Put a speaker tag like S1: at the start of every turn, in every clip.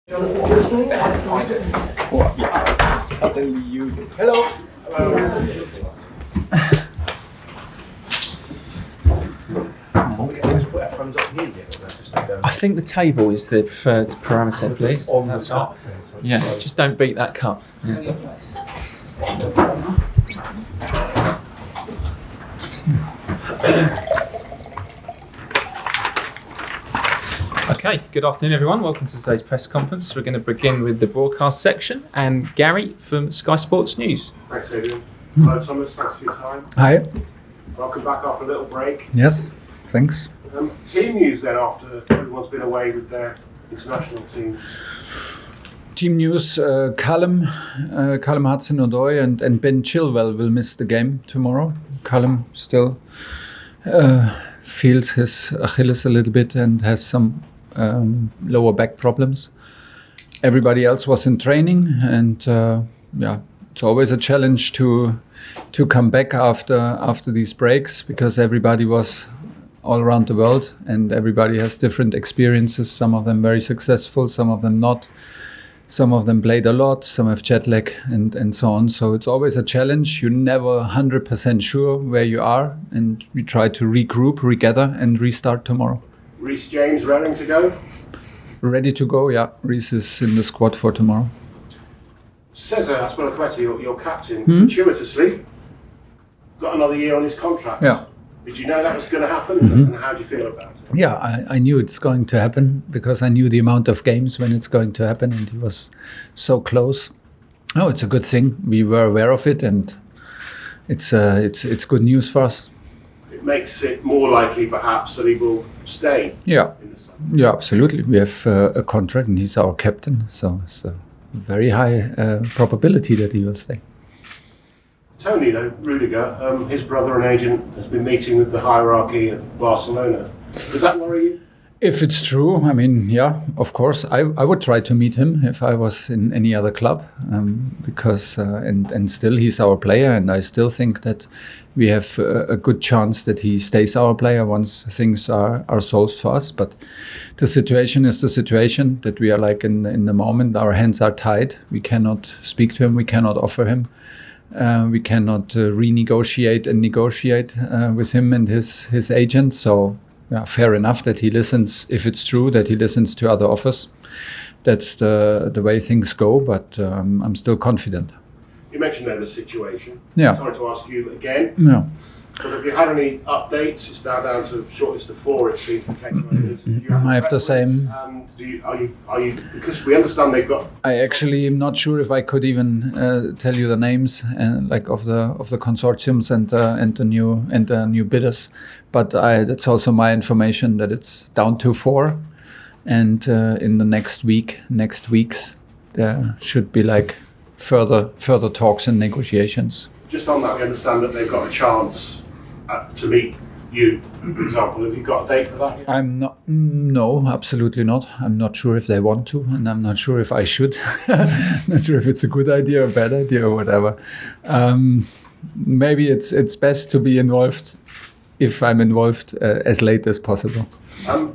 S1: Jonathan, first name?
S2: What? Suddenly you.
S1: Hello.
S2: I think the table is the preferred parameter, please. That's all. Yeah, just don't beat that cup. Yeah. Okay, good afternoon everyone. Welcome to today's press conference. We're going to begin with the broadcast section and Gary from Sky Sports News.
S3: Thanks, Adrian. Hello, Thomas. Thanks for your time.
S4: Hi.
S3: Welcome back after a little break.
S4: Yes, thanks.
S3: Team news then after everyone's been away with their international teams.
S4: Team news, Callum Hudson-Odoi and Ben Chilwell will miss the game tomorrow. Callum still feels his Achilles a little bit and has some lower back problems. Everybody else was in training and it's always a challenge to come back after these breaks because everybody was all around the world and everybody has different experiences, some of them very successful, some of them not. Some of them played a lot, some have jet lag and so on. So it's always a challenge. You're never 100% sure where you are and we try to regroup, regather and restart tomorrow.
S3: Reece James raring to go?
S4: Ready to go, yeah. Reece is in the squad for tomorrow.
S3: Cesar Azpilicueta, your captain, gratuitously got another year on his contract.
S4: Yeah.
S3: Did you know that was going to happen and how do you feel about it?
S4: Yeah, I knew it's going to happen because I knew the amount of games when it's going to happen and he was so close. Oh, it's a good thing. We were aware of it and it's good news for us.
S3: It makes it more likely perhaps that he will stay.
S4: Yeah,
S3: in the summer.
S4: yeah, absolutely. We have a contract and he's our captain, so it's a very high probability that he will stay.
S3: Antonio Rudiger, his brother and agent, has been meeting with the hierarchy of Barcelona. Does that worry you?
S4: If it's true, I mean, yeah, of course. I would try to meet him if I was in any other club because and still he's our player and I still think that we have a good chance that he stays our player once things are solved for us. But the situation is the situation that we are like in the moment. Our hands are tied. We cannot speak to him. We cannot offer him. We cannot renegotiate and negotiate with him and his agent. So yeah, fair enough that he listens, if it's true, that he listens to other offers. That's the way things go, but I'm still confident.
S3: You mentioned there the situation.
S4: Yeah.
S3: Sorry to ask you again.
S4: Yeah.
S3: But have you had any updates? It's now down to shortlist of 4, it seems.
S4: I have the same.
S3: And are you? Because we understand they've got.
S4: I actually am not sure if I could even tell you the names like of the consortiums and the new bidders, but that's also my information that it's down to 4, and in the next weeks there should be like further talks and negotiations.
S3: Just on that, we understand that they've got a chance to meet you, for example. Have you got a date for that?
S4: I'm not. No, absolutely not. I'm not sure if they want to, and I'm not sure if I should. Not sure if it's a good idea or bad idea or whatever. Maybe it's best to be involved if I'm involved as late as possible.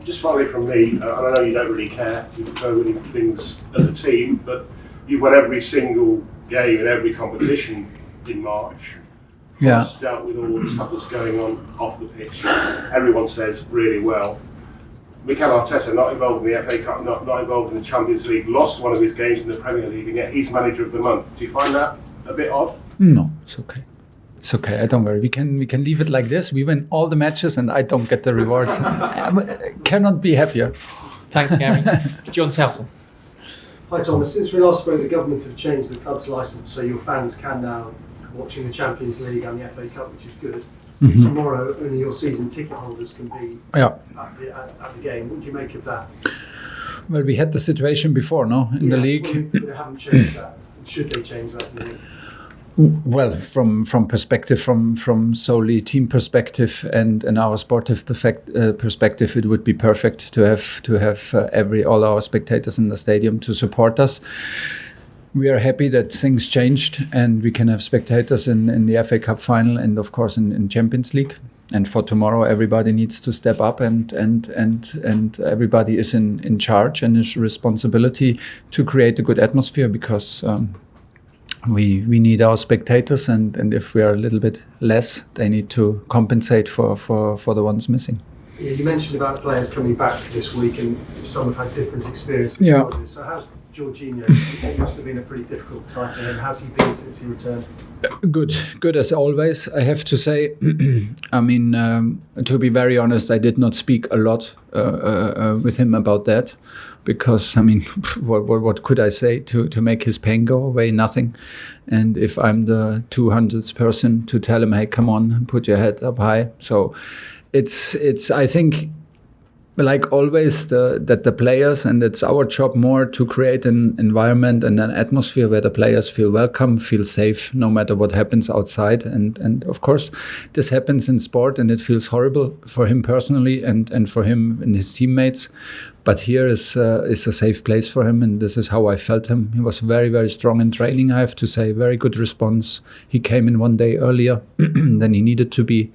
S3: Just finally from me, and I know you don't really care, you prefer winning things as a team, but you've won every single game in every competition in March.
S4: Yeah.
S3: Dealt with all the stuff that's going on off the pitch. Everyone says really well. Mikel Arteta, not involved in the FA Cup, not involved in the Champions League, lost one of his games in the Premier League, and yet he's manager of the month. Do you find that a bit odd?
S4: No, it's okay. It's okay. I don't worry. We can leave it like this. We win all the matches, and I don't get the reward. I cannot be happier.
S2: Thanks, Gary. John Southall.
S1: Hi Thomas, since we last spoke the government have changed the club's licence so your fans can now watching the Champions League and the FA Cup, which is good.
S4: Mm-hmm.
S1: Tomorrow only your season ticket holders can be at the game. What do you make of that?
S4: Well, we had the situation before, no? In the league.
S1: But they haven't changed that. Should they change that? Do you think?
S4: Well, from perspective, from solely team perspective and our sportive perspective, it would be perfect to have all our spectators in the stadium to support us. We are happy that things changed and we can have spectators in the FA Cup final and of course in Champions League. And for tomorrow, everybody needs to step up, and everybody is in charge and is responsibility to create a good atmosphere, because we need our spectators, and if we are a little bit less, they need to compensate for the ones missing.
S1: Yeah, you mentioned about players coming back this week, and some have had different experiences.
S4: Yeah.
S1: So how's Jorginho? It must have been a pretty difficult time for him. How's he been since he returned?
S4: Good as always. I have to say, I mean, to be very honest, I did not speak a lot with him about that, because I mean, what could I say to make his pain go away? Nothing. And if I'm the 200th person to tell him, hey, come on, put your head up high. So it's I think, like always, that the players, and it's our job more to create an environment and an atmosphere where the players feel welcome, feel safe, no matter what happens outside. And of course, this happens in sport, and it feels horrible for him personally and for him and his teammates. But here is a safe place for him, and this is how I felt him. He was very, very strong in training, I have to say. Very good response. He came in one day earlier than he needed to be.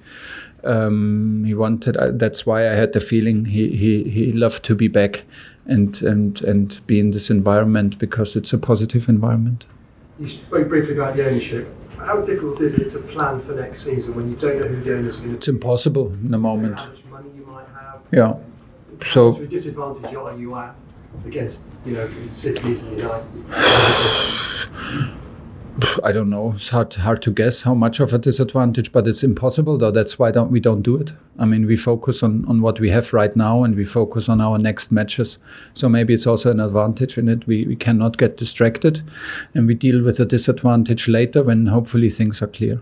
S4: He wanted. That's why I had the feeling he loved to be back and be in this environment, because it's a positive environment.
S1: You spoke briefly about the ownership. How difficult is it to plan for next season when you don't know who the owners are going to be?
S4: It's impossible in the moment.
S1: How much money you might have?
S4: Yeah. So
S1: What disadvantage are you at against, cities and United?
S4: I don't know. It's hard to guess how much of a disadvantage, but it's impossible though. That's why we don't do it. I mean, we focus on what we have right now, and we focus on our next matches. So maybe it's also an advantage in it. We cannot get distracted, and we deal with the disadvantage later when hopefully things are clear.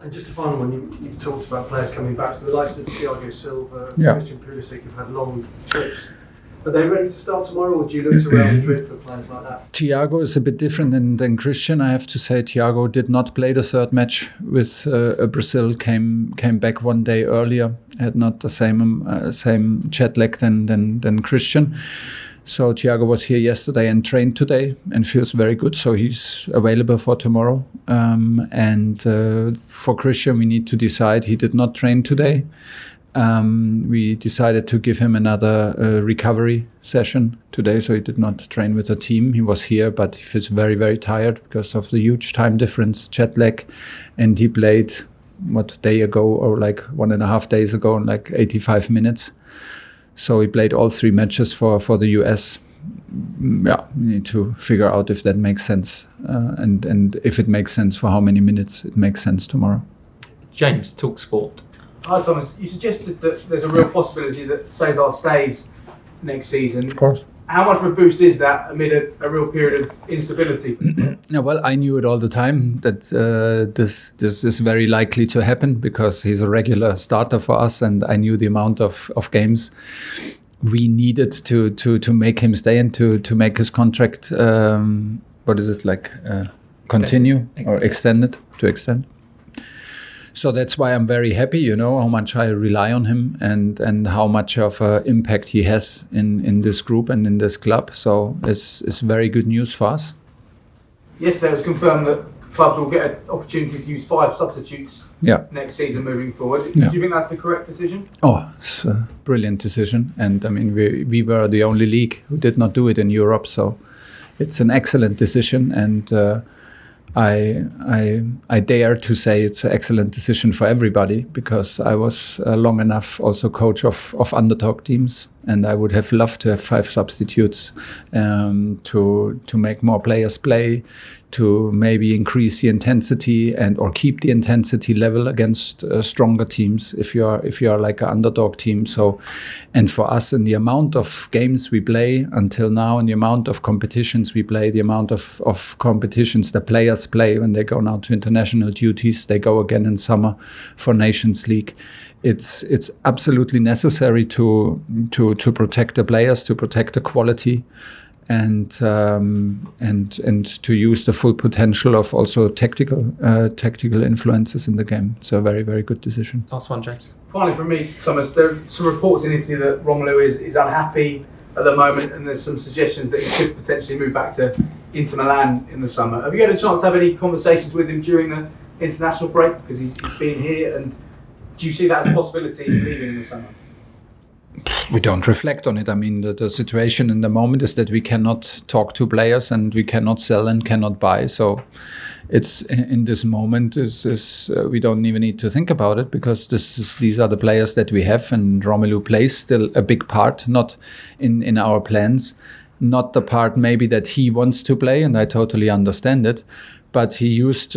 S1: And just a final one, you talked about players coming back. So the likes of Thiago, Silva,
S4: Yeah.
S1: Christian Pulisic have had long trips. Are they ready to start tomorrow, or do you look to Real Madrid for players like that?
S4: Thiago is a bit different than Christian, I have to say. Thiago did not play the third match with Brazil, came back one day earlier, had not the same jet lag than Christian. So Thiago was here yesterday and trained today and feels very good. So he's available for tomorrow. And for Christian, we need to decide. He did not train today. We decided to give him another recovery session today, so he did not train with the team. He was here, but he feels very, very tired because of the huge time difference, jet lag, and he played a day ago, or like 1.5 days ago, in like 85 minutes. So he played all 3 matches for the US. Yeah, we need to figure out if that makes sense, and if it makes sense, for how many minutes it makes sense tomorrow.
S2: James, talk sport.
S5: Hi Thomas, you suggested that there's a real possibility that Cesar stays next season.
S4: Of course.
S5: How much of a boost is that amid a real period of instability?
S4: Yeah, well, I knew it all the time that this is very likely to happen, because he's a regular starter for us, and I knew the amount of games we needed to make him stay and to make his contract continue or extend. So that's why I'm very happy, how much I rely on him and how much of an impact he has in this group and in this club. So it's very good news for us.
S5: Yesterday it was confirmed that clubs will get an opportunity to use 5 substitutes next season moving forward.
S4: Yeah.
S5: Do you think that's the correct decision?
S4: Oh, it's a brilliant decision. And I mean, we were the only league who did not do it in Europe. So it's an excellent decision. And I dare to say it's an excellent decision for everybody, because I was long enough also coach of underdog teams, and I would have loved to have 5 substitutes to make more players play, to maybe increase the intensity or keep the intensity level against stronger teams if you are like an underdog team. So, and for us, in the amount of games we play until now, and the amount of competitions we play, the amount of competitions the players play when they go now to international duties, they go again in summer for Nations League. It's absolutely necessary to protect the players, to protect the quality, and to use the full potential of also tactical influences in the game. So a very, very good decision.
S2: Last one, James.
S5: Finally from me, Thomas, there are some reports in Italy that Romelu is unhappy at the moment, and there's some suggestions that he could potentially move back to Inter Milan in the summer. Have you had a chance to have any conversations with him during the international break? Because he's been here, and Do you see that as a possibility leaving in the summer?
S4: We don't reflect on it. I mean, the situation in the moment is that we cannot talk to players and we cannot sell and cannot buy. So it's in this moment we don't even need to think about it, because these are the players that we have, and Romelu plays still a big part, not in our plans, not the part maybe that he wants to play, and I totally understand it. But he used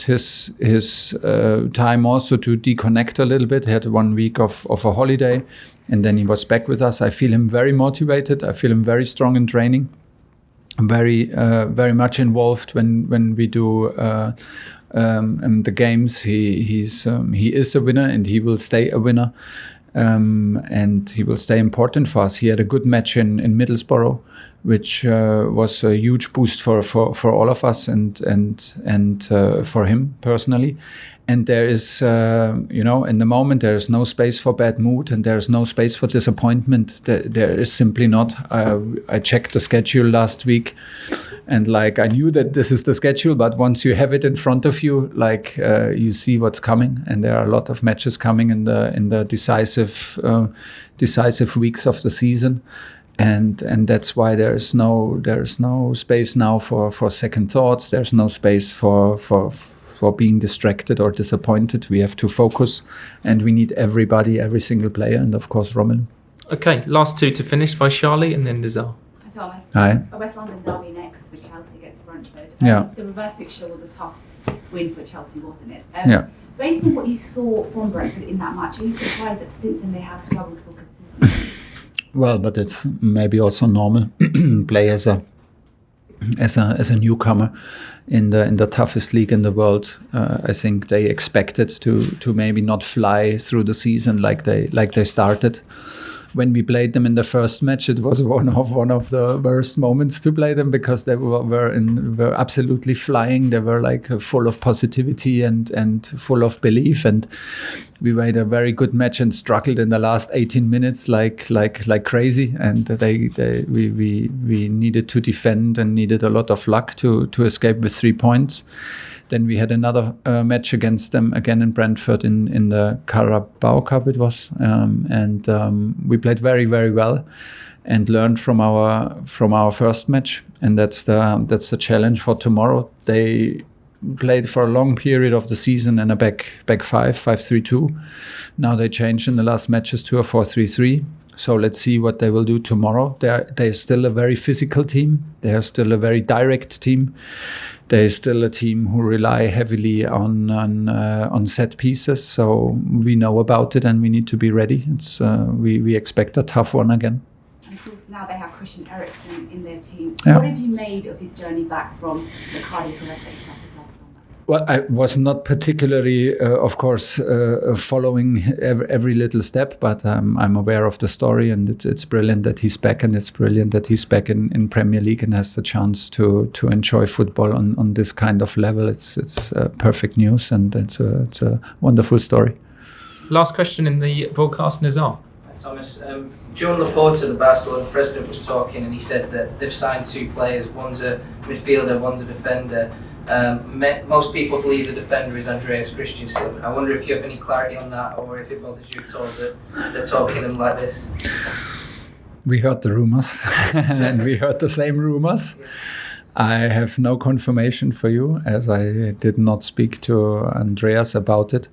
S4: his time also to deconnect a little bit. He had 1 week of a holiday, and then he was back with us. I feel him very motivated. I feel him very strong in training. Very much involved when we do the games. He is a winner, and he will stay a winner. And he will stay important for us. He had a good match in Middlesbrough, which was a huge boost for all of us and for him personally. And there is, in the moment, there is no space for bad mood, and there is no space for disappointment. There is simply not. I checked the schedule last week, and I knew that this is the schedule, but once you have it in front of you, you see what's coming, and there are a lot of matches coming in the decisive weeks of the season. And that's why there's no space now for second thoughts. There's no space for being distracted or disappointed. We have to focus, and we need everybody, every single player, and of course Romelu.
S2: Okay, last two to finish, Vaishali and then Cesar.
S6: Thomas.
S4: Hi.
S6: A West London derby next for Chelsea against Brentford.
S4: Yeah.
S6: The reverse fixture was a tough win for Chelsea, wasn't it?
S4: Yeah.
S6: Based on what you saw from Brentford in that match, are you surprised that since then they have struggled for consistency?
S4: Well, but it's maybe also normal. Play as a newcomer in the toughest league in the world. I think they expected to maybe not fly through the season like they started. When we played them in the first match, it was one of the worst moments to play them, because they were absolutely flying. They were full of positivity and full of belief, and we made a very good match and struggled in the last 18 minutes like crazy. And we needed to defend and needed a lot of luck to escape with 3 points. Then we had another match against them again in Brentford in the Carabao Cup it was, and we played very, very well and learned from our first match, and that's the challenge for tomorrow. They played for a long period of the season in a back 5-3-2. Now they changed in the last matches to a 4-3-3. So let's see what they will do tomorrow. They're still a very physical team. They are still a very direct team. They're still a team who rely heavily on set pieces. So we know about it, and we need to be ready. We expect a tough one again.
S6: And of course, now they have Christian Eriksen in their team.
S4: Yeah.
S6: What have you made of his journey back from the Cardiff arrest at Stamford Bridge?
S4: Well, I was not particularly, of course, following every little step, but I'm aware of the story, and it's brilliant that he's back, and it's brilliant that he's back in Premier League and has the chance to enjoy football on this kind of level. It's perfect news, and it's a wonderful story.
S2: Last question in the broadcast, Cesar.
S7: Thomas, Joan Laporte, the Barcelona president, was talking, and he said that they've signed 2 players. One's a midfielder, one's a defender. Most people believe the defender is Andreas Christensen. I wonder if you have any clarity on that, or if it bothers you at all that they're talking them like this.
S4: We heard the rumors, and we heard the same rumors.
S7: Yeah.
S4: I have no confirmation for you, as I did not speak to Andreas about it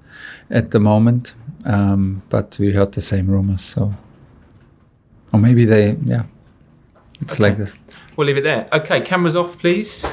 S4: at the moment. But we heard the same rumors, so, or maybe it's
S2: okay.
S4: like this.
S2: We'll leave it there. Okay, cameras off, please.